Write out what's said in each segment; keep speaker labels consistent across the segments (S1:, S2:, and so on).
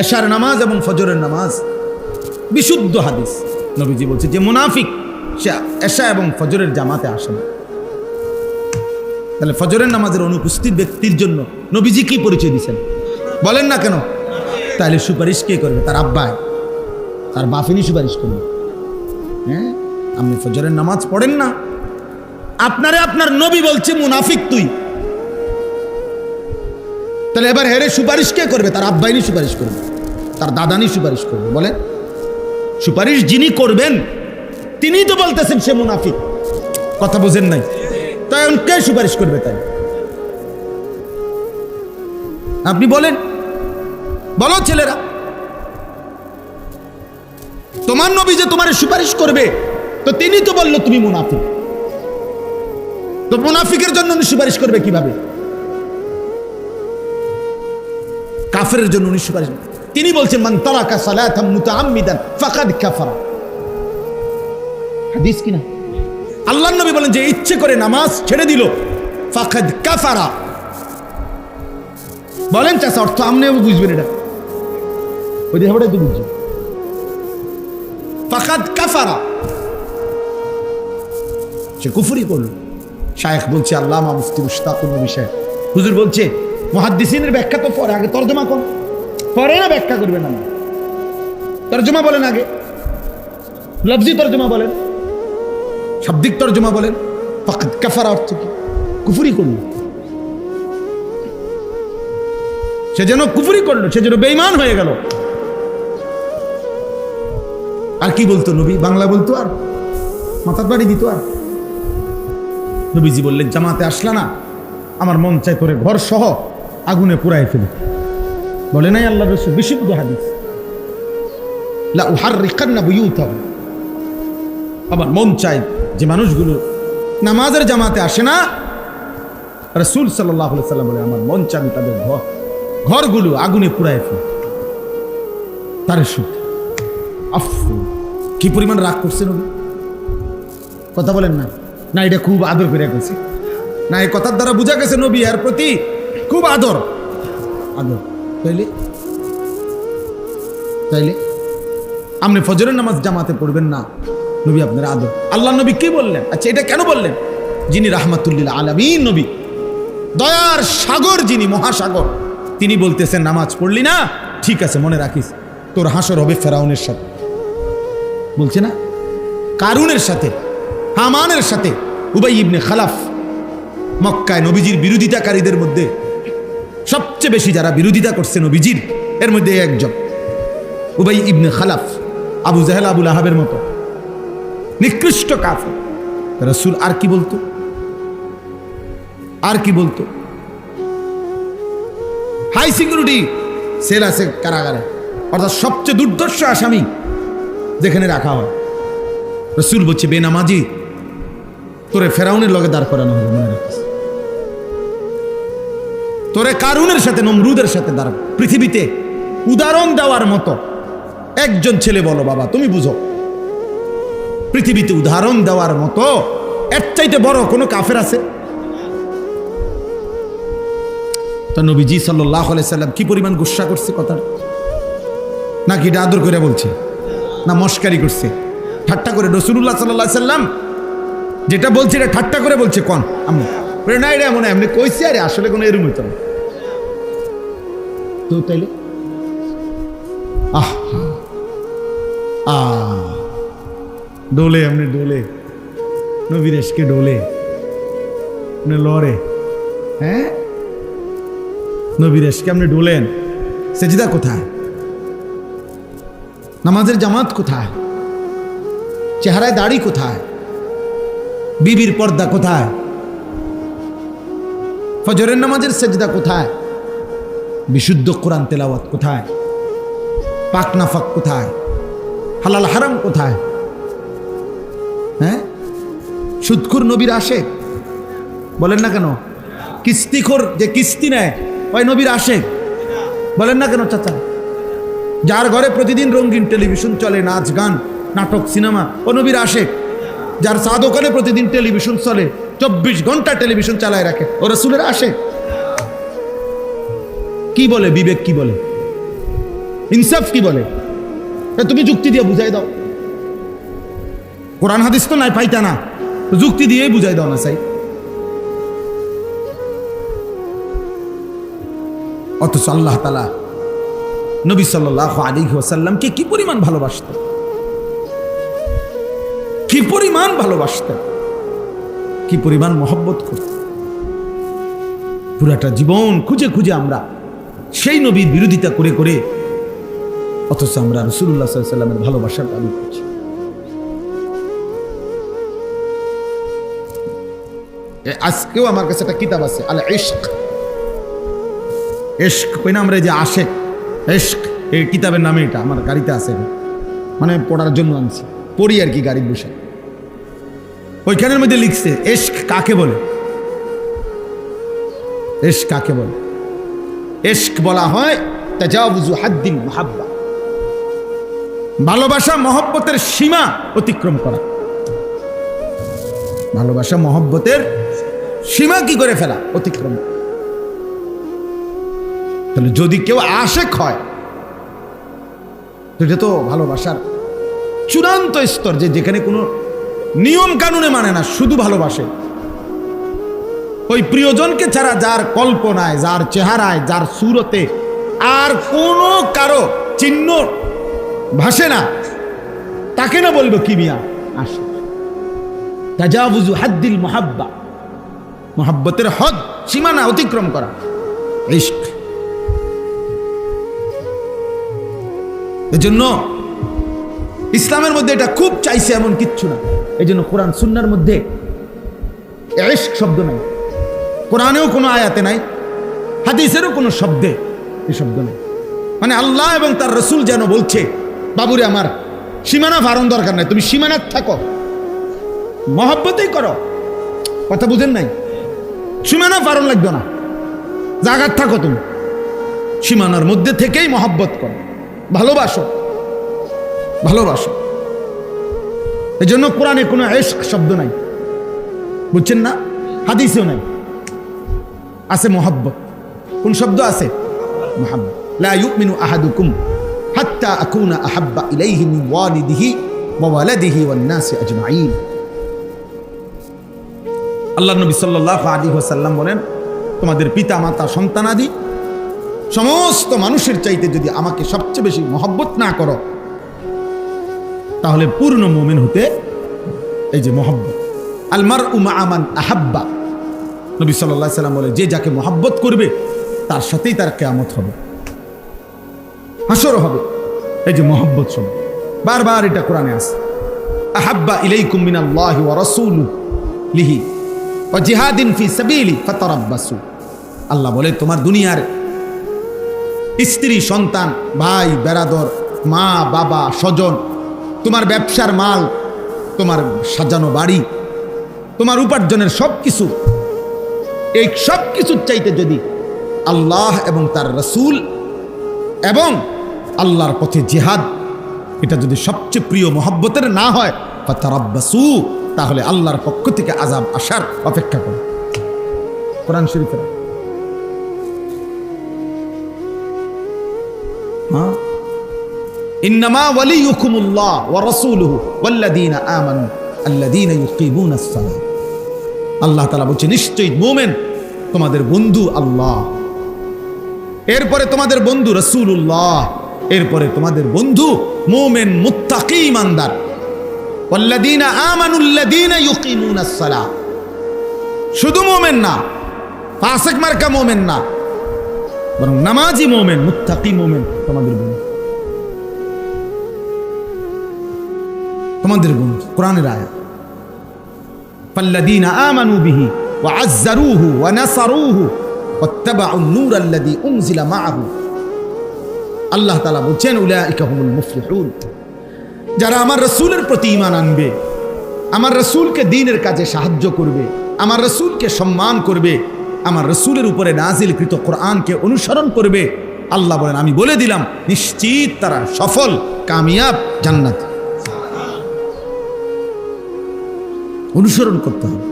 S1: এশার নামাজ এবং ফজরের নামাজ বিশুদ্ধ হাদিস। নবীজি বলছে যে মুনাফিক সে এশা এবং ফজরের জামাতে আসে না। তাহলে ফজরের নামাজের অনুপস্থিত ব্যক্তির জন্য নবীজি কি পরিচয় দিচ্ছেন বলেন না কেন? তাহলে সুপারিশ কে করবে? তার আব্বাই, তার বাফিনি সুপারিশ করবে। হ্যাঁ, আপনি ফজরের নামাজ পড়েন না, আপনারে আপনার নবী বলছে মুনাফিক তুই, তাহলে এবার হেরে সুপারিশ কে করবে? তার আব্বাইনি সুপারিশ করবে, তার দাদানি সুপারিশ করবে। বলেন, সুপারিশ যিনি করবেন তিনি তো বলতেছেন সে মুনাফিক। কথা বোঝেন নাই? তাই কে সুপারিশ করবে? তাই আপনি বলেন, বলো ছেলেরা, তোমার নবী যে তোমার সুপারিশ করবে তো তিনি তো বললো তুমি মুনাফিক, তো মুনাফিকের জন্য উনি সুপারিশ করবে কিভাবে? কাফেরের জন্য উনি সুপারিশ, তিনি বলছেন মান তারাকা সালাতান মুতাআম্মিদান ফাকাদ কাফারা। হাদিস কিনা? আল্লাহর নবী বলেন যে ইচ্ছে করে নামাজ ছেড়ে দিল ফাকাদ কাফারা। বলেন চাচা, অর্থ আপনিও বুঝবেন এটা, ওই যে তো বুঝছো ফাকাদ কাফারা, সে কুফরি করল। শায়েখ বলছে আল্লামা মুফতি মুশতাকুর নবী সাহেব হুজুর বলছে মুহাদ্দিসিনের ব্যাখ্যা তো পরে, আগে তরজমা কোন, পরে না ব্যাখ্যা করবেন না, তরজমা বলেন আগে, লফজি তরজমা বলেন, শাব্দিক তরজমা বলেন। ফাকাদ কাফারা অর্থ কি? কুফরি করল, সে যেন কুফরি করলো, সে যেন বেঈমান হয়ে গেল। আর কি বলতো নবী? বাংলা বলতো আর মাথার বাড়ি দিত। আর নবীজি বললেন জামাতে আসলা না, আমার মন চাই করে ঘর সহ আগুনে পুড়াই ফেলি। বলে নাই আল্লাহ রাসূল? বিশুদ্ধ হাদিস, লা উহাররিকান্না বুয়ুতাহুম। আমার মন চাই যে মানুষগুলো নামাজের জামাতে আসে না, রাসূল সাল্লাল্লাহু আলাইহি সাল্লাম বলে আমার মন চাই তাদের ঘরগুলো আগুনে পুড়াই ফেলি। তার শুদ্ধ কি পরিমাণ রাগ করছে নবী? কথা বলেন না, না এটা খুব আদর করে গেছে, না এই কথার দ্বারা বোঝা গেছে নবী এর প্রতি খুব আদর। আদর তাইলে তাইলে আপনি ফজরের নামাজ জামাতে পড়বেন না, নবী আপনার আদর। আল্লাহ নবী কি বললেন? আচ্ছা এটা কেন বললেন? যিনি রাহমাতুল্লিল আলামিন নবী, দয়ার সাগর, যিনি মহাসাগর, তিনি বলতেছেন নামাজ পড়লি না, ঠিক আছে মনে রাখিস তোর হাসর হবে ফেরাউনের সাথে। বলছে না, কারুনের সাথে, হামানের সাথে। উবাই ইবনে খালাফ মক্কায় নবীজির বিরোধিতাকারীদের মধ্যে সবচেয়ে বেশি যারা বিরোধিতা করছে নবীজির, এর মধ্যে একজন উবাই ইবনে খালাফ, আবু জাহেল আবু লাহাবের মতো নিকৃষ্ট কাফের। রাসূল আর কি বলতো? আর কি বলতো? হাই সিকিউরিটি সেল আছে কারাগারে, অর্থাৎ সবচেয়ে দুর্ধর্ষ আসামি যেখানে রাখা হয়। রাসূল বলছে বেনামাজি তোরে ফেরাউনের লগে দাঁড় করানো হবে, মনে রাখিস। তোরে কারুনের সাথে, নমরুদের সাথে দাঁড়। পৃথিবীতে উদাহরণ দেওয়ার মতো একজন ছেলে বলো বাবা, তুমি বুঝো, পৃথিবীতে উদাহরণ দেওয়ার মতো এর চাইতে বড় কোনো কাফের আছে? তো নবীজি সাল্লাল্লাহু আলাইহি সাল্লাম কি পরিমাণ গুসা করছে কথা, নাকি এটা আদর করে বলছে, না মস্কারি করছে, ঠাট্টা করে? রাসূলুল্লাহ সাল্লাল্লাহু আলাইহি সাল্লাম যেটা বলছে এটা ঠাট্টা করে বলছে কোন? আমি না এটা মনে এমনি কইছি, আরে আসলে কোনো এরম হইতো না তো। তাইলে ডোলে, এমনি ডোলে, নবীর এসকে ডোলে লড়ে। হ্যাঁ, নবীর এসকে আপনি ডোলেন, সেজদা কোথায়? নামাজের জামাত কোথায়? চেহারায় দাড়ি কোথায়? বিবির পর্দা কোথায়? ফজরের নামাজের সেজদা কোথায়? বিশুদ্ধ কোরআন তেলাওয়াত কোথায়? পাক নাফাক কোথায়? হালাল হারাম কোথায়? হ্যাঁ, সুদখোর নবীর আশেক বলেন না কেন? কিস্তিখোর যে কিস্তি নেয় ওই নবীর আশেক বলেন না কেন চাচা? যার ঘরে প্রতিদিন রঙিন টেলিভিশন চলে, নাচ গান নাটক সিনেমা, ও নবীর আশেক। যার চা দোকানে প্রতিদিন টেলিভিশন চলে, 24 ঘন্টা টেলিভিশন চালায় রাখে, ও রাসূলের আশেক। কি বলে বিবেক? কি বলে? ইনসাফ কি বলে? তুমি যুক্তি দিয়ে বুঝাই দাও। কোরআন হাদিস তো নাই পাইতা না, যুক্তি দিয়েই বুঝাই দাও না চাই। অথচ আল্লাহ তাআলা নবী সাল্লাল্লাহু আলাইহি ওয়াসাল্লামকে কি পরিমাণ ভালোবাসতেন, কি পরিমাণ ভালোবাসতেন, কি পরিমাণ মহব্বত করতেন। পুরাটা জীবন খুঁজে খুঁজে আমরা সেই নবীর বিরোধিতা করে করে, অথচ আমরা রাসূলুল্লাহ সাল্লাল্লাহু আলাইহি ওয়াসাল্লামের ভালোবাসার দাবি করছি। আজকেও আমার কাছে একটা কিতাব আছে, আল ইশক। ইশক কই না আমরা, যে আশেক, ইশক এই কিতাবের নামে, এটা আমার গাড়িতে আছে, মানে পড়ার জন্য আনছি, পড়ি আর কি গাড়ির বসে। ওইখানের মধ্যে লিখছে ইশক কাকে বলে। ইশক কাকে বলে? ইশক বলা হয় তাজাউযু হাদ্দিল মুহাব্বা, ভালোবাসা মহব্বতের সীমা অতিক্রম করা। ভালোবাসা মহব্বতের সীমা কি করে ফেলা? অতিক্রম। তাহলে যদি কেউ আশেক হয়, এটা তো ভালোবাসার চূড়ান্ত স্তর, যে যেখানে কোনো নিয়ম কানুনে মানে না, শুধু ভালোবাসে। ওই প্রিয়জনকে ছাড়া যার কল্পনায়, যার চেহারায়, যার সুরতে আর কোনো কারো চিহ্ন ভাসে না, তাকে না বলবো কি মিয়া আশিক। তাজাউযু হাদ্দিল মুহাব্বা, মুহাব্বতের হদ, সীমানা অতিক্রম করা, ইশক। এজন্য ইসলামের মধ্যে এটা খুব চাইছে এমন কিচ্ছু না। এই জন্য কোরআন সুন্নাহর মধ্যে ইশক শব্দ নাই, কোরআনেও কোনো আয়াতে নাই, হাদিসেরও কোনো শব্দে এই শব্দ নেই। মানে আল্লাহ এবং তার রাসূল যেন বলছে, বাবুরে আমার সীমানা ফারণ দরকার নাই, তুমি সীমানা থাকো, মহব্বতেই করো। কথা বুঝেন নাই? সীমানা ফারণ লাগবে না, জায়গার থাকো, তুমি সীমানার মধ্যে থেকেই মহব্বত করো, ভালোবাসো, ভালোবাসো। এই জন্য কোরআনে কোনো ইশক শব্দ নাই, বুঝছেন না? হাদিসেও নাই, আছে মহব্বত। কোন শব্দ আছে? মহব্বত। লা ইউমিনু আহাদুকুম হাত্তা আকুনা আহাব্বা ইলাইহি মিন ওয়ালিদিহি ওয়া ওয়ালাদিহি ওয়ান নাসি আজমাইন। আল্লাহ নবী সাল্লাল্লাহু আলাইহি ওয়াসাল্লাম বলেন, তোমাদের পিতা মাতা সন্তানাদি সমস্ত মানুষের চাইতে যদি আমাকে সবচেয়ে বেশি মহব্বত না করো, তাহলে পূর্ণ মুমিন হতে এই যে মহব্বত। আল মারউ মা মান আহাব্বা, নবী সাল্লাল্লাহু আলাইহি ওয়াসাল্লাম বলে, যে যাকে মহব্বত করবে তার সাথেই তার কিয়ামত হবে, হাসর হবে। এই যে মহব্বত শব্দ বারবার এটা কোরআনে আছে। আহাব্বা ইলাইকুম মিনাল্লাহি ওয়া রাসূলিহি ওয়া জিহাদিন ফি সাবিলি ফাতারাব্বাসু। আল্লাহ বলে, তোমার দুনিয়ার স্ত্রী, সন্তান, ভাই, বেরাদর, মা, বাবা, স্বজন, তোমার ব্যবসার মাল, তোমার সাজানো বাড়ি, তোমার উপার্জনের সবকিছু, এই সব কিছুর চাইতে যদি আল্লাহ এবং তার রাসূল এবং আল্লাহর পথে জিহাদ, এটা যদি সবচেয়ে প্রিয় মহব্বতের না হয়, ফাতারাব্বাসু, তাহলে আল্লাহর পক্ষ থেকে আযাব আসার অপেক্ষা করো। কোরআন শরীফের ইন্নামা ওয়ালিয়ুকুমুল্লাহ ওয়া রাসূলুহু ওয়াল্লাযীনা আমানু আল্লাযীনা ইউকিমুনাস সালাহ। আল্লাহ তাআলা বলছে, নিশ্চয়ই মুমিন তোমাদের বন্ধু আল্লাহ, এরপরে তোমাদের বন্ধু রাসূলুল্লাহ, এরপরে তোমাদের বন্ধু মুমিন মুত্তাকি ইমানদার। ওয়াল্লাযীনা আমানু আল্লাযীনা ইউকিমুনাস সালাহ, শুধু মুমিন না, ফাসিক মার্কা মুমিন না, বরং নামাজি মুমিন, মুত্তাকি মুমিন তোমাদের বন্ধু, তোমাদের বন্ধু। কোরআনের আয়াত, ফাল্লাযীনা আমানু বিহি ওয়া আযযারুহু ওয়া নাসারুহু ওয়াত্তাবাউন নূর আল্লাযী উনজিলা মাআহু। আল্লাহ তাআলা বলেন, উলাইকা হুমুল মুফলিহুন, যারা আমার রাসূলের প্রতি ঈমান আনবে, আমার রাসূলকে দ্বীনের কাজে সাহায্য করবে, আমার রাসূলকে সম্মান করবে, আমার রাসূলের উপরে নাজিলকৃত কোরআনকে অনুসরণ করবে, আল্লাহ বলেন, আমি বলে দিলাম নিশ্চিত তারা সফল, কামিয়াব, জান্নাত। অনুসরণ করতে হবে।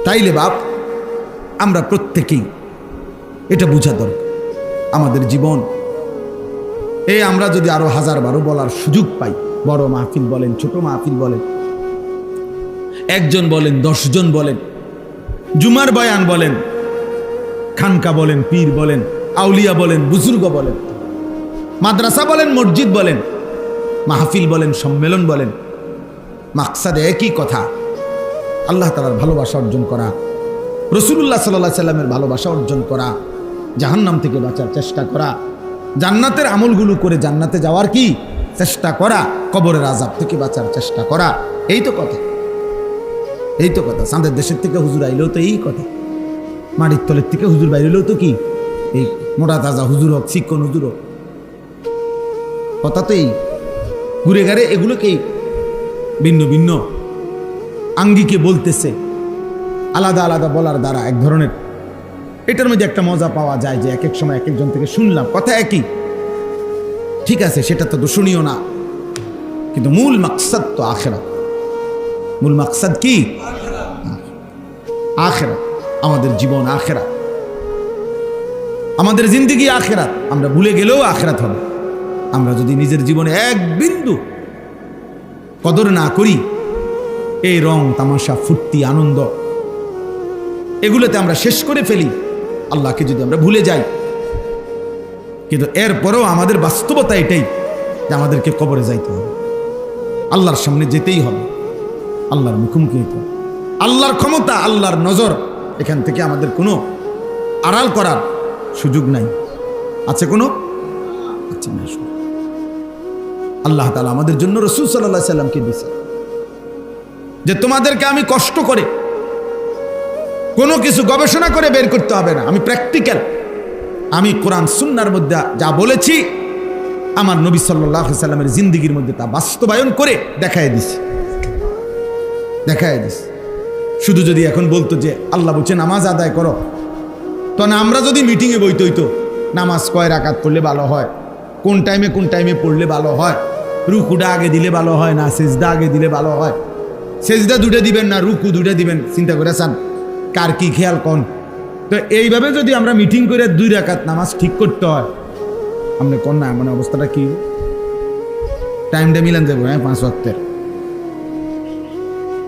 S1: তাইলে বাপ আমরা প্রত্যেকেই এটা বুঝা দরকার। আমাদের জীবন। এই আমরা যদি আরো 1000 বলার সুযোগ পাই, বড় মাহফিল বলেন, ছোট মাহফিল বলেন, একজন বলেন, 10 জন বলেন, জুমার বয়ান বলেন, খানকা বলেন, পীর বলেন, আউলিয়া বলেন, বুজুর্গ বলেন, মাদ্রাসা বলেন, মসজিদ বলেন, মাহফিল বলেন, সম্মেলন বলেন, মাকসাদে একই কথা, আল্লাহ তাআলার ভালোবাসা অর্জন করা, রাসূলুল্লাহ সাল্লাল্লাহু আলাইহি সাল্লামের ভালোবাসা অর্জন করা, জাহান্নাম থেকে বাঁচার চেষ্টা করা, জান্নাতের আমলগুলো করে জান্নাতে যাওয়ার কি চেষ্টা করা, কবরের আযাব থেকে বাঁচার চেষ্টা করা। এই তো কথা, এই তো কথা। চাঁদের দেশের থেকে হুজুর আইলেও তো এই কথা, মাটির তলের থেকে হুজুর বাইরেও তো কি এই মোটা তাজা হুজুর হোক, শিক্ষণ হুজুর হোক, কথা তো এই ঘুরে ঘাড়ে এগুলোকেই ভিন্ন ভিন্ন আঙ্গিকে বলতেছে, আলাদা আলাদা বলার দ্বারা এক ধরনের এটার মধ্যে একটা মজা পাওয়া যায় যে এক এক সময় এক একজন থেকে শুনলাম কথা একই, ঠিক আছে, সেটা তো দূষণীয় না, কিন্তু মূল মাকসাদ তো আখিরাত। মূল মাকসাদ কি? আখিরাত। আমাদের জীবন আখিরাত, আমাদের জিন্দেগি আখিরাত। আমরা ভুলে গেলেও আখিরাত হবে। আমরা যদি নিজের জীবনে এক বিন্দু কদর না করি, এই রং তামাশা, ফুর্তি, আনন্দ এগুলোতে আমরা শেষ করে ফেলি, আল্লাহকে যদি আমরা ভুলে যাই, কিন্তু এরপরেও আমাদের বাস্তবতা এটাই যে আমাদেরকে কবরে যাইতে হবে, আল্লাহর সামনে যেতেই হবে, আল্লাহর মুখোমুখি হইতে হবে। আল্লাহর ক্ষমতা, আল্লাহর নজর, এখান থেকে আমাদের কোনো আড়াল করার সুযোগ নাই। আছে কোনো? আছে না। আল্লাহ তাআলা আমাদের জন্য রাসূল সাল্লাল্লাহু আলাইহি সাল্লামকে দিয়েছে যে তোমাদেরকে আমি কষ্ট করে কোনো কিছু গবেষণা করে বের করতে হবে না, আমি প্র্যাকটিক্যাল, আমি কোরআন সুন্নাহর মধ্যে যা বলেছি আমার নবী সাল্লাল্লাহু আলাইহি সাল্লামের জিন্দেগির মধ্যে তা বাস্তবায়ন করে দেখায় দিছি। শুধু যদি এখন বলতো যে আল্লাহ বলছে নামাজ আদায় করো, তো না আমরা যদি মিটিংয়ে বইতে হইতো নামাজ কয় রাকাত পড়লে ভালো হয়, কোন টাইমে পড়লে ভালো হয়, রুকুটা আগে দিলে ভালো হয় না সেজদা আগে দিলে ভালো হয়, সেজদা দুটো দিবেন না রুকু দুটো দিবেন, চিন্তা করে চান কার কি খেয়াল কোন। তো এইভাবে যদি আমরা মিটিং করে 2 রাকাত নামাজ ঠিক করতে হয়, আপনি কোন না মানে অবস্থাটা কি? টাইমটা মিলান যাবো, হ্যাঁ 5 ওয়াক্তের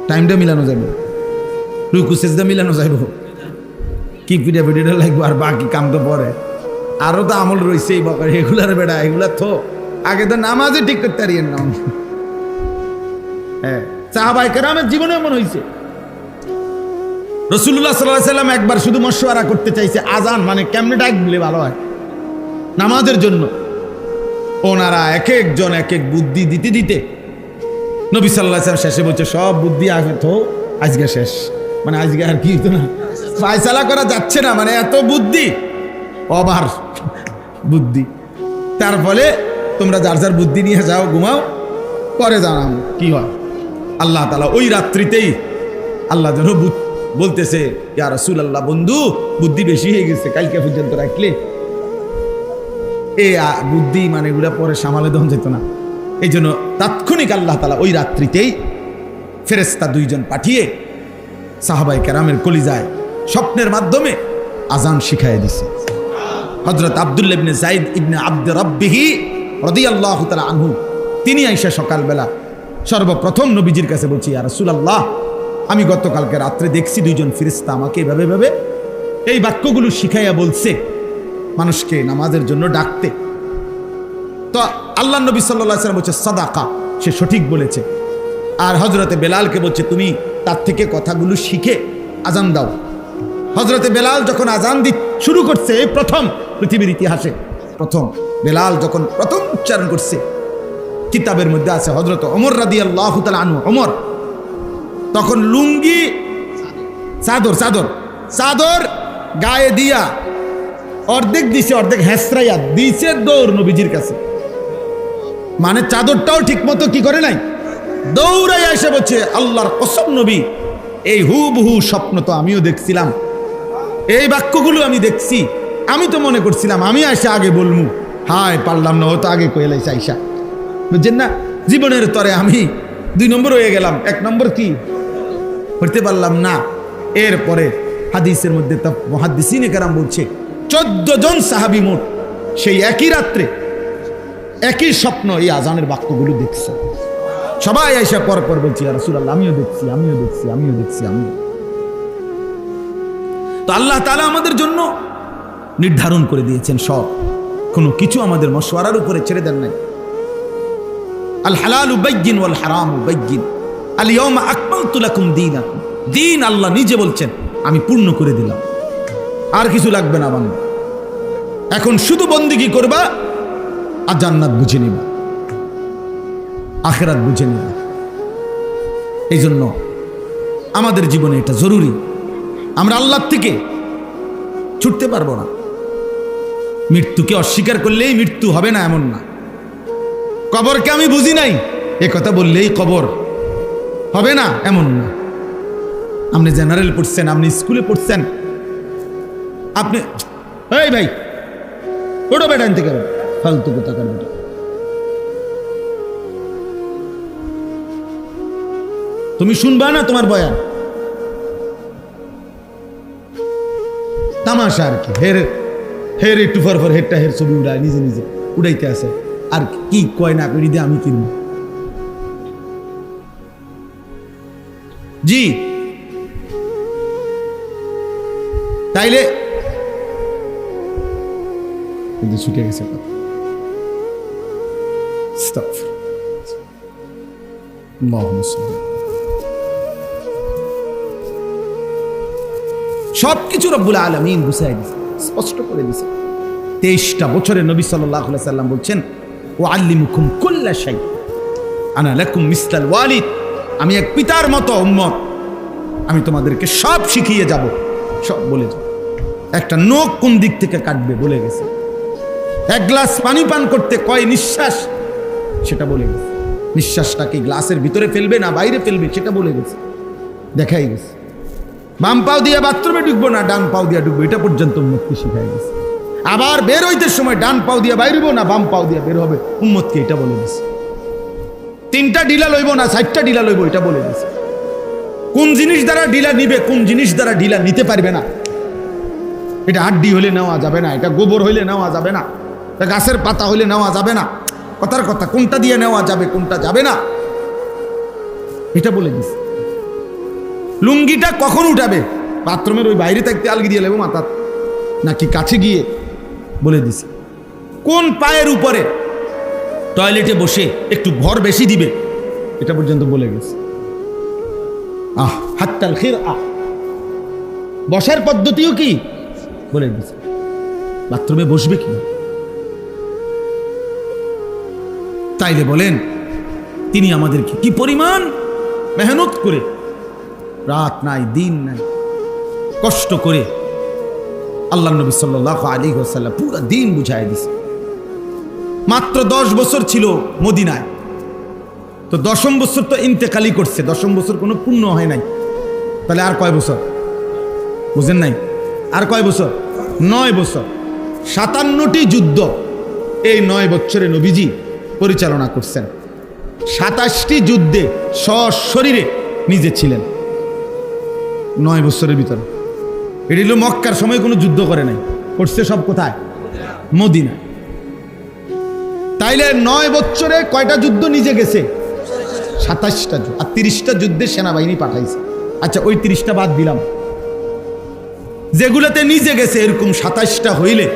S1: টাইমটা মিলানো যাবে, রুকু সেজদা মিলানো যাইব, কি পিঠা পিঠিটা লাগবে, আর বাকি কাম তো পরে, আরো তো আমল রয়েছে এই বাবার, এগুলার বেড়া এগুলা তো আগে তো নামাজে ঠিক করতে পারিয়েন না। হ্যাঁ, সাহাবায়ে কেরামের জীবনে এমন হয়েছে। রাসূলুল্লাহ সাল্লাল্লাহু আলাইহি সাল্লাম একবার শুধু মশওয়ারা করতে চাইছে, আজান মানে কেমনে ডাকলে ভালো হয় নামাজের জন্য। ওনারা এক একজন এক এক বুদ্ধি দিতে দিতে নবী সাল্লাল্লাহু আলাইহি ওয়াসাল্লাম শেষে বলছে সব বুদ্ধি আগে তো আজকে শেষ, মানে আজকে আর কি হতো না, ফয়সালা করা যাচ্ছে না, মানে এত বুদ্ধি, ওভার বুদ্ধি। তার ফলে তোমরা যার যার বুদ্ধি নিয়ে যাও, ঘুমাও, পরে জানাম কি হয়। আল্লাহ তাআলা ওই রাত্রিতেই আল্লাহ যেন বলতেছে ইয়া রাসূলুল্লাহ, বন্ধু বুদ্ধি বেশি হয়ে গেছে, কালকে পর্যন্ত রাখলে এই বুদ্ধি মানে এগুলা পরে সামালে দেওয়া যেত না। এই জন্য তাৎক্ষণিক আল্লাহ তাআলা ওই রাত্রিতেই ফেরেশতা 2 জন পাঠিয়ে সাহাবায়ে কেরামের কলিজায় স্বপ্নের মাধ্যমে আজান শিখাইয়া দিছে। হযরত আব্দুল্লাহ ইবনে যায়েদ ইবনে আব্দ রাব্বিহি রাদিয়াল্লাহু তাআলা আনহু, তিনি আইসা সকালবেলা সর্বপ্রথম নবীজির কাছে বলছি, ইয়া রাসূলুল্লাহ, আমি গতকালকে রাত্রে দেখছি 2 জন ফেরেশতা আমাকে এভাবে এভাবে এই বাক্যগুলো শিখাইয়া বলছে মানুষকে নামাজের জন্য ডাকতে। তো আল্লাহ নবী সাল্লাল্লাহু আলাইহি ওয়াসাল্লাম বলছে সাদাকা, সে সঠিক বলেছে। আর হযরতে বেলালকে বলছে তুমি তার থেকে কথাগুলো শিখে আজান দাও। হযরতে বেলাল যখন আজান শুরু করছে, প্রথম পৃথিবীর ইতিহাসে প্রথম বেলাল যখন প্রথম উচ্চারণ করছে, কিতাবের মধ্যে আছে হযরত ওমর রাদিয়াল্লাহু তাআলা আনহু, ওমর তখন লুঙ্গি চাদর গায়ে দিয়া অর্ধেক দিছে, অর্ধেক হেসরাইয়া দিছে, দৌড় নবীজির কাছে, মানে চাদরটাও ঠিক মতো কি করে নাই, দৌড়াইয়া এসে বলছে আল্লাহর কসম নবী, এই হুবহু স্বপ্ন তো আমিও দেখছিলাম, এই বাক্যগুলো আমি দেখছি, আমি তো মনে করছিলাম আমি আইসা আগে বলমু, হায় পারলাম না, হয়তো আগে কইলাইছে আইসা, বুঝছেন না, জীবনের তরে আমি 2 নম্বর হয়ে গেলাম, 1 নম্বর কি করতে পারলাম না। এরপরে হাদিসের মধ্যে তা মুহাদ্দিসিনে কেরাম বলছে 14 জন সাহাবী মোট সেই একই রাত্রে একই স্বপ্ন এই আজানের বাক্যগুলো দেখছে। সবাই আইসা পর পর বলছি ইয়া রাসূলুল্লাহ, আমিও দেখছি, আমিও দেখছি, আমিও দেখছি, আমিও। তো আল্লাহ তাআলা আমাদের জন্য নির্ধারণ করে দিয়েছেন সব, কোনো কিছু আমাদের মশওয়ারার উপরে ছেড়ে দেন নাই। আল হালালু বাইয়িন ওয়াল হারামু বাইয়িন, আল ইয়াউমা আকমালতু লাকুম দীনাকুম। দিন আল্লাহ নিজে বলছেন আমি পূর্ণ করে দিলাম, আর কিছু লাগবে না বান্দা। এখন শুধু বন্দেগী করবা আর জান্নাত বুঝে নিবা, আখিরাত বুঝে নিবা। এই জন্য আমাদের জীবনে এটা জরুরি। আমরা আল্লাহর থেকে ছুটতে পারবো না। মৃত্যুকে অস্বীকার করলেই মৃত্যু হবে না এমন না। কবরকে আমি বুঝি নাই এ কথা বললেই কবর হবে না এমন না। আপনি জেনারেল পড়ছেন, আপনি স্কুলে পড়ছেন, আপনি এই ভাই ওটা বেটা আনতে পারেন, ফালতু কথা কার বেটা। তুমি শুনবা না তোমার বয়ান, তামাশা আর কি। হের একটু ফর হেরটা হের ছবি উড়ায়, নিজে নিজে উড়াইতে আছে। আর কি কয় না করি দিয়ে আমি কিনব। জি তাইলে ছুটে গেছে কথা। সবকিছু রব্বুল আলামিন বুঝাই দিয়েছে, স্পষ্ট করে দিয়েছে। 23টা বছরে নবী সাল্লাল্লাহু আলাইহি সাল্লাম বলছেন ওয়াল্লিমুকুম কুল্লা শাই আনা লাকুম মিসলাল ওয়ালিদ। আমি এক পিতার মতো উম্মত, আমি তোমাদেরকে সব শিখিয়ে যাব, সব বলে যাব। একটা নখ কোন দিক থেকে কাটবে বলে গেছে, এক গ্লাস পানি পান করতে কয় নিঃশ্বাস সেটা বলে গেছে, নিঃশ্বাসটা কি গ্লাসের ভিতরে ফেলবে না বাইরে ফেলবে সেটা বলে গেছে, দেখাই গেছে। বাম পাও দিয়ে বাথরুমে ঢুকবো না ডান পাও দিয়ে ঢুকবো এটা পর্যন্ত উম্মতকে শিখাই গেছে। আবার বের হইতে সময় ডান পাও দিয়ে বাইরবো না বাম পাও দিয়ে বের হবে, উম্মতকে এটা বলে গেছে। 3টা ডিলা লইব না 4টা ডিলা লইব এটা বলে গেছে। কোন জিনিস দ্বারা ডিলা নিবে, কোন জিনিস দ্বারা ডিলা নিতে পারবে না, এটা হাড্ডি হলে নেওয়া যাবে না, এটা গোবর হইলে নেওয়া যাবে না, এটা গাছের পাতা হইলে নেওয়া যাবে না। কথার কথা, কোনটা দিয়ে নেওয়া যাবে কোনটা যাবে না এটা বলে দিছে। লুঙ্গিটা কখন উঠাবে, বাথরুমের ওই বাইরে থাকতে আলগি দিয়ে লেবো মাথা নাকি কাছে গিয়ে বলে দিছে। কোন পায়ের উপরে টয়লেটে বসে একটু ভর বেশি দিবে এটা পর্যন্ত বলে গেছে। হাত্তাল খির বসার পদ্ধতিও কি বলে দিছে, বাথরুমে বসবে কি। তাইলে বলেন তিনি আমাদেরকে কি পরিমাণ মেহনত করে, রাত নাই দিন নাই কষ্ট করে আল্লাহ নবী সাল্লাল্লাহু আলাইহি ওয়াসাল্লাম পুরো দিন বুঝাই দিছে। মাত্র 10 বছর ছিল মদিনায়, তো 10ম বছর তো ইন্তেকালি করছে, 10ম বছর কোনো পূর্ণ হয় নাই। তাহলে আর কয় বছর বুঝেন নাই, আর কয় বছর, 9 বছর। 57টি যুদ্ধ এই 9 বছরে নবীজি পরিচালনা করছেন। 27টি যুদ্ধে সশরীরে নিজে ছিলেন 9 বছরের ভিতরে। এটি হলো মক্কার সময় কোনো যুদ্ধ করে নাই, করছে সব কোথায়, মদিনা। তাইলে 9 বছরে কয়টা যুদ্ধ নিজে গেছে, 27টা যুদ্ধ, আর 30টা যুদ্ধে সেনাবাহিনী পাঠাইছে। আচ্ছা ওই 30টা বাদ দিলাম, যেগুলোতে নিজে গেছে এরকম 27টা হইলে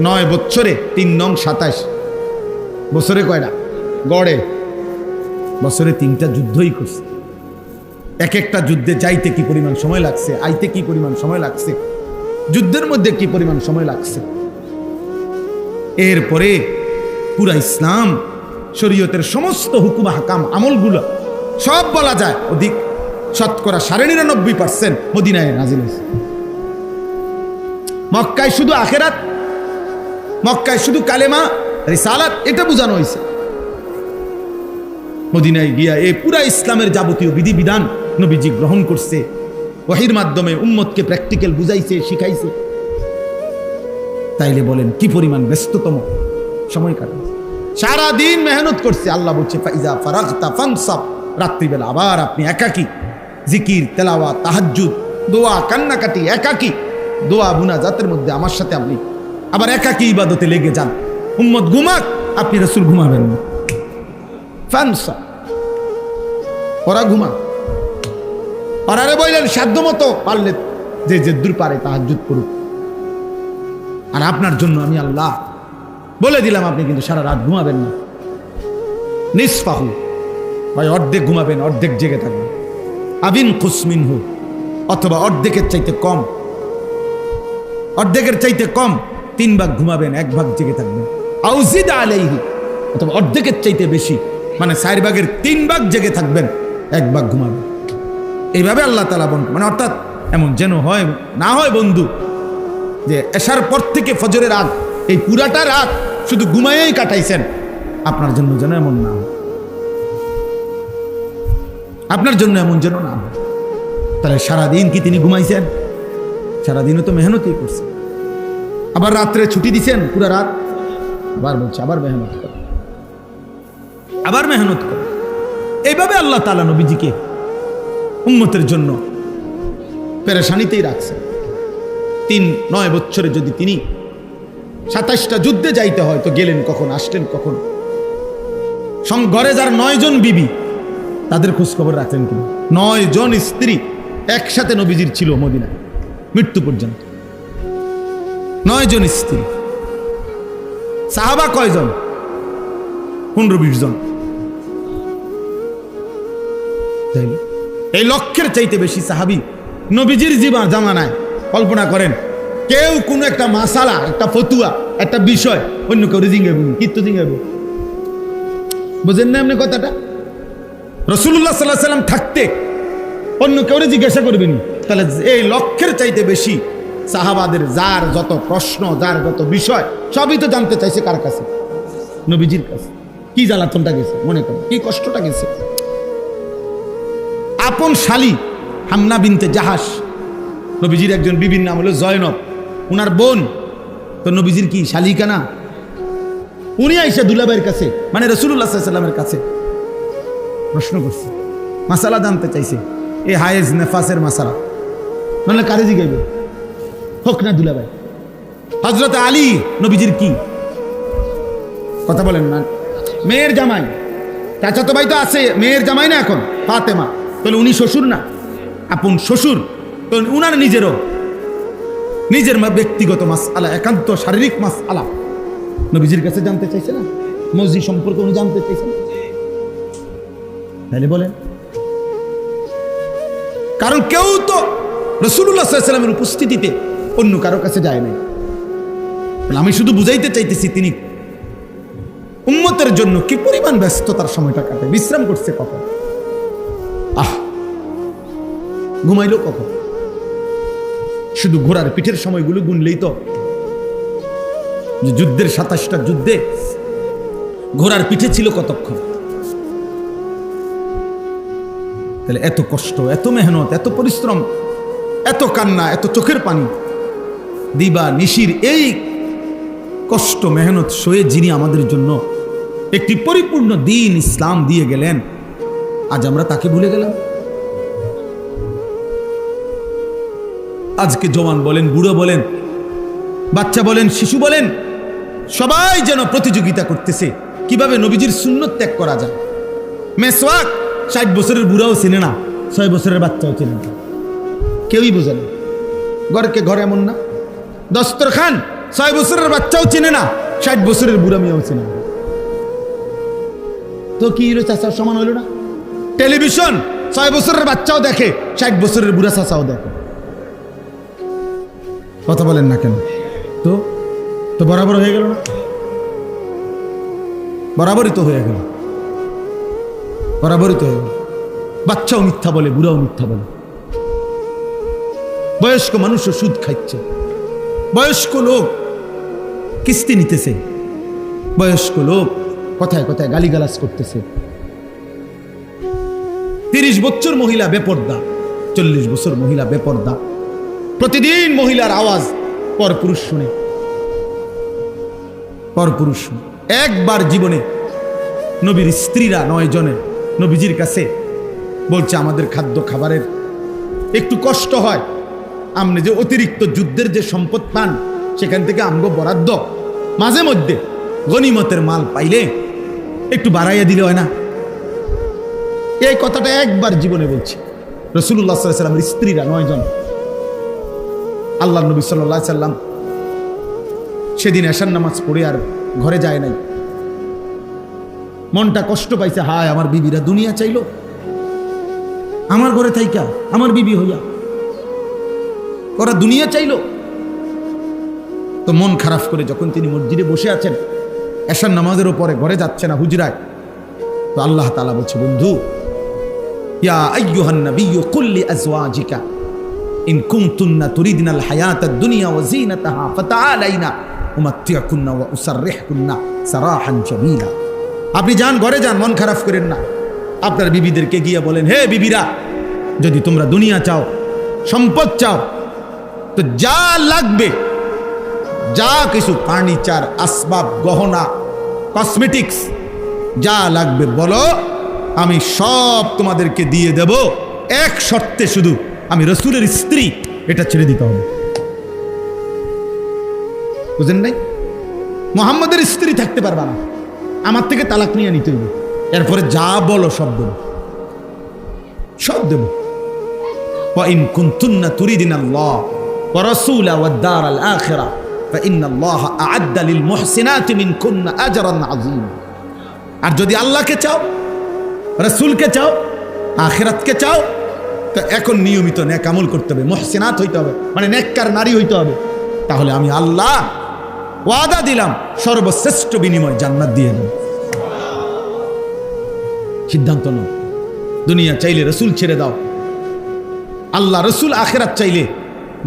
S1: 9 বছরে 3 নং 27, বছরে কয়টা, গড়ে বছরে 3টা যুদ্ধই করছে। এক একটা যুদ্ধে যাইতে কি পরিমাণ সময় লাগছে, আইতে কি পরিমাণ সময় লাগছে, যুদ্ধের মধ্যে কি পরিমাণ সময় লাগছে। এরপরে পুরা ইসলাম শরীয়তের সমস্ত হুকুম হাকাম আমলগুলো সব বলা যায় অধিক শতকরা 99.5% মদিনায় নাজিল হয়েছে। মক্কায় শুধু আখেরাত, মক্কায় শুধু কালেমা রিসালাত এটা বোঝানো হয়েছে। মদিনায় গিয়া এই পুরা ইসলামের যাবতীয় বিধিবিধান নবীজি গ্রহণ করছে, ওহীর মাধ্যমে উম্মতকে প্র্যাকটিক্যাল বুঝাইছে, শিখাইছে। তাইলে বলেন কি পরিমাণ ব্যস্ততম সময় কাটাচ্ছে, সারাদিন মেহনত করছে। আল্লাহ বলছে ফাইজা ফারাগতা ফানসাব, রাত্রিবেলা আবার আপনি একাকী জিকির তেলাওয়াত তাহাজ্জুদ দোয়া কান্নাকাটি, একাকী দোয়া মুনাজাতের মধ্যে আমার সাথে আপনি আবার একাকী ইবাদতে লেগে যান। উম্মত ঘুমাক, আপনি রাসূল ঘুমাবেন না। ফানসা, ওরা ঘুমা, ওরারে বললেন সাধ্য মতো পারলে যে দূর পারে তাহাজ্জুদ করুক। আর আপনার জন্য আমি আল্লাহ বলে দিলাম, আপনি কিন্তু সারা রাত ঘুমাবেন না। নিসফাহু, হয় অর্ধেক ঘুমাবেন, অর্ধেক জেগে থাকবেন। আবিন কুসমিনহু, অথবা অর্ধেকের চাইতে কম, অর্ধেকের চাইতে কম 3 ভাগ ঘুমাবেন, 1 ভাগ জেগে থাকবেন। আউজিদ আলাইহি, অথবা অর্ধেকের চাইতে বেশি, মানে 4 ভাগের 3 ভাগ জেগে থাকবেন, 1 ভাগ ঘুমাবেন। এইভাবে আল্লাহ তাআলা মানে অর্থাৎ এমন যেন হয় না হয় বন্ধু, যে এশার পর থেকে ফজরের আগ এই পুরাটা রাত শুধু ঘুমাইয়েই কাটাইছেন। আপনার জন্য যেন এমন না হয়, আপনার জন্য এমন যেন না হয়। তাহলে সারাদিন কি তিনি ঘুমাইছেন? সারাদিনও তো মেহনতই করছেন। আবার রাত্রে ছুটি দিছেন পুরা রাত, আবার বলছে আবার মেহনত করে, আবার মেহনত করে। এইভাবে আল্লাহ তাআলা নবীজিকে উম্মতের জন্য পেরেশানিতেই রাখছেন। 9 বছরে যদি তিনি 27টা যুদ্ধে যাইতে হয়, তো গেলেন কখন, আসলেন কখন? ঘরে যার 9 জন বিবি, তাদের খোঁজ খবর রাখলেন কিনা? 9 জন স্ত্রী একসাথে নবীজির ছিল মদিনায় মৃত্যু পর্যন্ত। 9 জন স্ত্রী। সাহাবা কয়জন? 15-20 জন। এই লক্ষের চাইতে বেশি সাহাবী নবীজির জামানায়। কল্পনা করেন, কেউ কোনো একটা মাসালা, একটা ফতুয়া, একটা বিষয় অন্য কেউ জিজ্ঞাসা, কিন্তু জিজ্ঞাসা বুঝেন না এমনি কথাটা? রাসূলুল্লাহ সাল্লাল্লাহু আলাইহি ওয়াসাল্লাম থাকতে অন্য কেউ জিজ্ঞাসা করবেন। তাহলে এই লক্ষের চাইতে বেশি সাহাবাদের যার যত প্রশ্ন, যার যত বিষয়, সবই তো জানতে চাইছে কার কাছে? নবীজির কাছে। কি জ্বালাতনটা গেছে, মনে করেন কি কষ্টটা গেছে। আপন শালী হামনা বিনতে জাহাস, নবীজির একজন বিবির নাম হলো জয়নব, উনার বোন। তো নবীজির কি শালিকা না? উনি আইসা দুলাভাইয়ের কাছে, মানে রাসূলুল্লাহ সাল্লাল্লাহু আলাইহি ওয়াসাল্লামের কাছে প্রশ্ন করছে, মাসালা জানতে চাইছে। এই হায়েজ নেফাসের মাসালা, মানে কারে জিগাইবে? হোক না দুলাভাই। হযরত আলী নবীজির কি কথা বলেন না? মেয়ের জামাই, চাচাতো ভাই তো আছে, মেয়ের জামাই না এখন ফাতেমা। তাহলে উনি শ্বশুর না, আপন শ্বশুর। তো উনার নিজের ব্যক্তিগত মাসআলা, একান্ত শারীরিক মাসআলা নবীজির কাছে জানতে চাইছে না? মসজিদ সম্পর্কে উনি জানতে চাইছেন, তাহলে বলেন। কারণ কেউ তো রাসূলুল্লাহ সাল্লাল্লাহু আলাইহি ওয়াসাল্লামের উপস্থিতিতে অন্য কারো কাছে যায় নাই। আমি শুধু বুঝাইতে চাইতেছি তিনি উম্মতের জন্য কি পরিমাণ ব্যস্ততার সময়টা কাটে। বিশ্রাম করছে কখন? ঘুমাইলো কখন? শুধু ঘোড়ার পিঠের সময়গুলো গুনলেই তো, যে যুদ্ধের 27টা যুদ্ধে ঘোড়ার পিঠে ছিল কতক্ষণ? তাহলে এত কষ্ট, এত মেহনত, এত পরিশ্রম, এত কান্না, এত চোখের পানি, দিবা নিশির এই কষ্ট মেহনত সয়ে যিনি আমাদের জন্য একটি পরিপূর্ণ দিন ইসলাম দিয়ে গেলেন, আজ আমরা তাকে ভুলে গেলাম। আজকে জওয়ান বলেন, বুড়ো বলেন, বাচ্চা বলেন, শিশু বলেন, সবাই যেন প্রতিযোগিতা করতেছে কিভাবে নবীজির সুন্নত ত্যাগ করা যায়। মেসওয়াক 60 বছরের বুড়াও চেনে না, 6 বছরের বাচ্চাও চেনে না, কেউই বোঝে না। ঘরকে ঘর এমন না, দস্তরখান 6 বছরের বাচ্চাও চেনে না, 60 বছরের বুড়া মেয়েও চেনে না। তো কি হলো, চাচার সমান হইল না? টেলিভিশন 6 বছরের বাচ্চাও দেখে, 60 বছরের বুড়া চাচাও দেখে। কথা বলেন না কেন? তো বরাবর হয়ে গেল না? বরাবরই তো হয়ে গেল, বরাবরই তো হয়ে গেল। বাচ্চাও মিথ্যা বলে, বুড়াও মিথ্যা বলে। বয়স্ক মানুষও সুদ খাচ্ছে, বয়স্ক লোক কিস্তি নিতেছে, বয়স্ক লোক কথায় কথায় গালিগালাজ করতেছে। 30 বছর মহিলা বেপর্দা, 40 বছর মহিলা বেপর্দা। প্রতিদিন মহিলার আওয়াজ পরপুরুষ শুনে, পরপুরুষ শুনে। একবার জীবনে নবীর স্ত্রীরা 9 জনে নবীজির কাছে বলছে, আমাদের খাদ্য খাবারের একটু কষ্ট হয়, আপনি যে অতিরিক্ত যুদ্ধের যে সম্পদ পান সেখান থেকে আমগো বরাদ্দ মাঝে মধ্যে গনিমতের মাল পাইলে একটু বাড়াইয়া দিলে হয় না? এই কথাটা একবার জীবনে বলছি। রাসূলুল্লাহ সাল্লাল্লাহু আলাইহি সাল্লামের স্ত্রীরা 9 জন, আল্লাহ নবী সাল্লাল্লাহু আলাইহি সাল্লাম সেদিন এশার নামাজ পড়ে আর ঘরে যায় নাই। মনটা কষ্ট পাইছে, হায় আমার বিবিরা দুনিয়া চাইলো আমার ঘরে থাইকা, আমার বিবি হইয়া ওরা দুনিয়া চাইলো। তো মন খারাপ করে যখন তিনি মসজিদে বসে আছেন, এশার নামাজের উপরে ঘরে যাচ্ছে না হুজরায়, তো আল্লাহ তাআলা বলছে, বন্ধু ইয়া আইয়ুহান নাবিয়্যু কুল লিআজওয়াজিকা ইন কুনতুন্না তুরিদনাল হায়াতাদ দুনিয়া ওয়া যিনাতাহা ফাতাআলাইনা উমাত্তিউকুন্না ওয়া উসাররিহুকুন্না সারাহান জামিলা। আপনি যান, ঘরে যান, মন খারাপ করেন না। আপনার বিবিদেরকে গিয়ে বলেন, হে বিবিরা, যদি তোমরা দুনিয়া চাও, সম্পদ চাও, তো যা লাগবে, যা কিছু ফার্নিচার, আসবাব, গহনা, কসমেটিক্স যা লাগবে বলো, আমি সব তোমাদেরকে দিয়ে দেব। এক শর্তে, শুধু আমি রাসূলের স্ত্রী, এটা ছেড়ে দিতে হবে। বুঝেন নাই? মুহাম্মদের স্ত্রী থাকতে পারবা না, আমার থেকে তালাক নিয়ে নিতে হবে। এরপরে যা বলো সব দেব, সব দেব। وإن كنتن تريدن الله ورسوله والدار الآخرة فإن الله أعد للمحسنات منكن أجرا عظيما। আর যদি আল্লাহকে চাও, রাসূলকে চাও, আখিরাতকে চাও, তো এখন নিয়মিত নেক আমল করতে হবে, মুহসিনাত হইতে হবে, মানে নেককার নারী হইতে হবে। তাহলে আমি আল্লাহ ওয়াদা দিলাম সর্বশ্রেষ্ঠ বিনিময় জান্নাত দিয়ে দেব। সিদ্ধান্ত নাও, দুনিয়া চাইলে রাসূল ছেড়ে দাও, আল্লাহ রাসূল আখিরাত চাইলে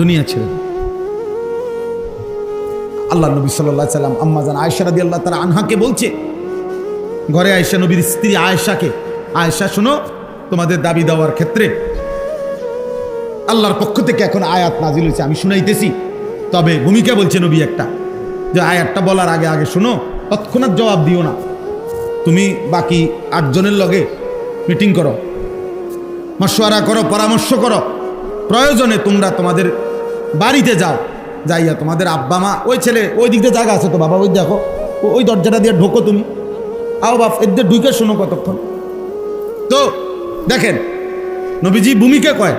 S1: দুনিয়া ছেড়ে দাও। আল্লাহ নবী সাল্লাল্লাহু আলাইহি সাল্লাম আম্মা জান আয়েশা রাদিয়াল্লাহু তাআলা আনহাকে বলছে, ঘরে আয়েশা নবীর স্ত্রী আয়েশাকে, আয়েশা শোনো, তোমাদের দাবি দেওয়ার ক্ষেত্রে আল্লাহর পক্ষ থেকে এখন আয়াত নাজিল হয়েছে, আমি শুনাইতেছি। তবে ভূমিকা বলছে নবী একটা, যে আয়াতটা বলার আগে আগে শোনো, তৎক্ষণাৎ জবাব দিও না। তুমি বাকি 8 জনের লগে মিটিং করো, মশওয়ারা করো, পরামর্শ করো। প্রয়োজনে তোমরা তোমাদের বাড়িতে যাও, যাইয়া তোমাদের আব্বা মা, ওই ছেলে ওই দিক দিয়ে জায়গা আছে তো বাবা, ওই দেখো ওই দরজাটা দিয়ে ঢোকো, তুমি আও বাপ, এদের ঢুকে শোনো কতক্ষণ। তো দেখেন নবীজি ভূমিকা কয়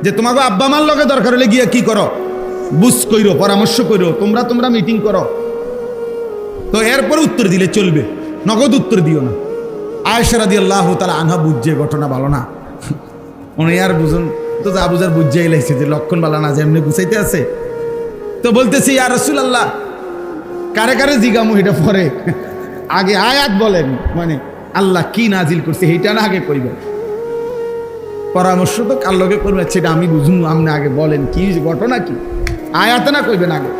S1: যে তোমাকে আব্বা মার লগে দরকার হলে গিয়া কি করো, বুঝ কইরো, পরামর্শ কইরো, তোমরা মিটিং করো। তো এরপর উত্তর দিলে চলবে, নগদ উত্তর দিও না। আয়েশা রাদিয়াল্লাহু তাআলা আনহা বুঝছে ঘটনা ভালো না, উনি আর বুঝুন তো যা বুঝার বুঝাই লাগছে যে লক্ষণ ভালো না, যে এমনি গুছাইতে আছে। তো বলতেছি, ইয়া রাসূলুল্লাহ, কারে কারে জিগামু এটা পরে, আগে আয়াত বলেন, মানে আল্লাহ কি নাজিল করছে এইটা না আগে কইবেন। পরামর্শ তো কার লগে করবে সেটা আমি বুঝুন, আপনি আগে বলেন কি ঘটনা, কি আয়াত না কইবেন আগে।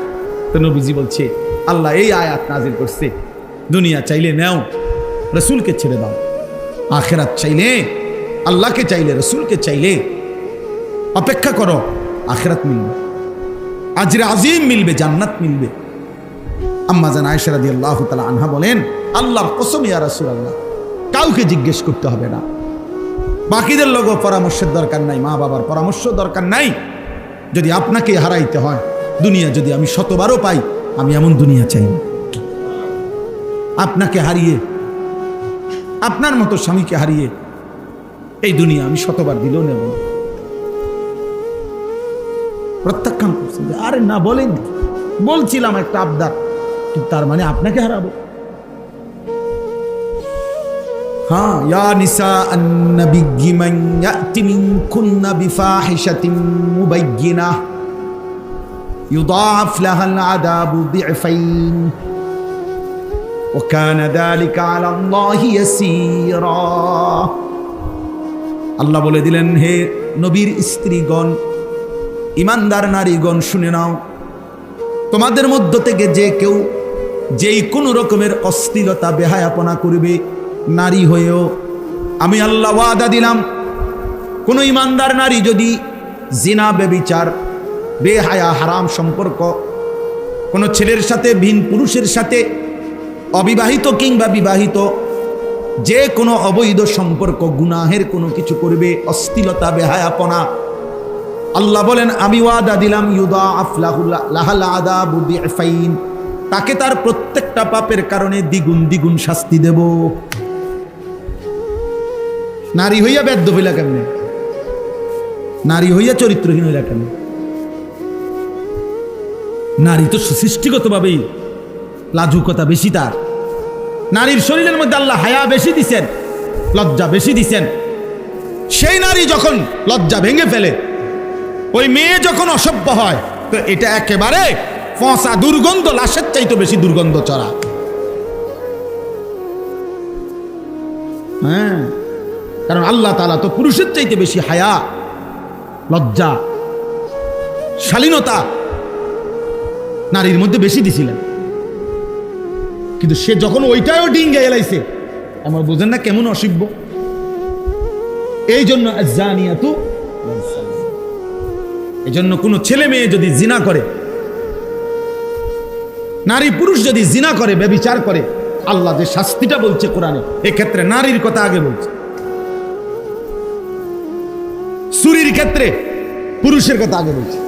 S1: তো নবীজি বলছে, আল্লাহ এই আয়াত নাজিল করছে, দুনিয়া চাইলে নাও, রাসূলকে ছেড়ে দাও। আখিরাত চাইলে আল্লাহকে, চাইলে রাসূলকে, চাইলে অপেক্ষা করো, আখিরাত মিলবে, আজরে আজিম মিলবে, জান্নাত মিলবে। আম্মা জান আয়েশা রাদিয়াল্লাহু তাআলা আনহা বলেন, আল্লাহর কসম ইয়া রাসূলুল্লাহ, কাউকে জিজ্ঞেস করতে হবে না, বাকিদের লোক পরামর্শের দরকার নাই, মা বাবার পরামর্শ দরকার নাই। যদি আপনাকে হারাইতে হয়, দুনিয়া যদি আমি 100বারও পাই, আমি এমন দুনিয়া চাই না। আপনাকে হারিয়ে, আপনার মতো স্বামীকে হারিয়ে এই দুনিয়া আমি 100বার দিলেও নেব না। প্রত্যাখ্যান করছেন, আরে না বলেন, বলছিলাম একটা আবদার, তার মানে আপনাকে হারাবো। হ্যাঁ, ইয়া নিসা আন-নবিয়্যি মান ইয়াতি মিনকুন্না বিফাহিশাতিন মুবায়্যিনাহ ইউদাআফ লাহাল আযাবু দি'ফাইন ওয়া কানা যালিকা আলা আল্লাহি ইয়াসীরা। আল্লাহ বলে দিলেন, হে নবীর স্ত্রীগণ, ইমানদার নারীগণ, শুনে নাও, তোমাদের মধ্য থেকে যে কেউ যেই কোনো রকমের অশ্লীলতা, বেহায়াপনা করবে, নারী হয়েও আমি আল্লাহ ওয়াদা দিলাম, কোনো ইমানদার নারী যদি জিনা, ব্যভিচার, বেহায়া, হারাম সম্পর্ক, কোনো ছেলের সাথে, ভিন পুরুষের সাথে, অবিবাহিত কিংবা বিবাহিত, যে কোনো অবৈধ সম্পর্ক, গুনাহের কোনো কিছু করবে, অশ্লীলতা, বেহায়াপনা, আল্লাহ বলেন আমি ওয়াদা দিলাম ইউদাআফ লাহাল আযাবু দিফাইন, তাকে তার প্রত্যেকটা পাপের কারণে দ্বিগুণ দ্বিগুণ শাস্তি দেব। নারী হইয়া বেদ্য হইলা কেমনে? নারী হইয়া চরিত্রহীন হইলা কেমনে? নারী তো সৃষ্টিগতভাবেই লাজুকতা বেশি তার। নারীর শরীরের মধ্যে আল্লাহ হায়া বেশি দিছেন, লজ্জা বেশি দিছেন। সেই নারী যখন লজ্জা ভেঙে ফেলে, ওই মেয়ে যখন অসভ্য হয়, তো এটা একেবারে ফসা দুর্গন্ধ, লাশের চাইতে বেশি দুর্গন্ধ চড়া। হ্যাঁ, কারণ আল্লাহ তাআলা তো পুরুষের চাইতে বেশি হায়া, লজ্জা, শালীনতা নারীর মধ্যে বেশি দিছিলেন। কিন্তু সে যখন ওইটাও ডিঙ্গে এলাইছে, আমার বোঝেন না কেমন অসভ্য। এই জন্য আয-যানিয়াতু, এই জন্য কোনো ছেলে মেয়ে যদি জিনা করে, নারী পুরুষ যদি জিনা করে, ব্যভিচার করে, আল্লাহ যে শাস্তিটা বলছে কোরআনে, এক্ষেত্রে নারীর কথা আগে বলছে। চুরির ক্ষেত্রে পুরুষের কথা আগে বলছে।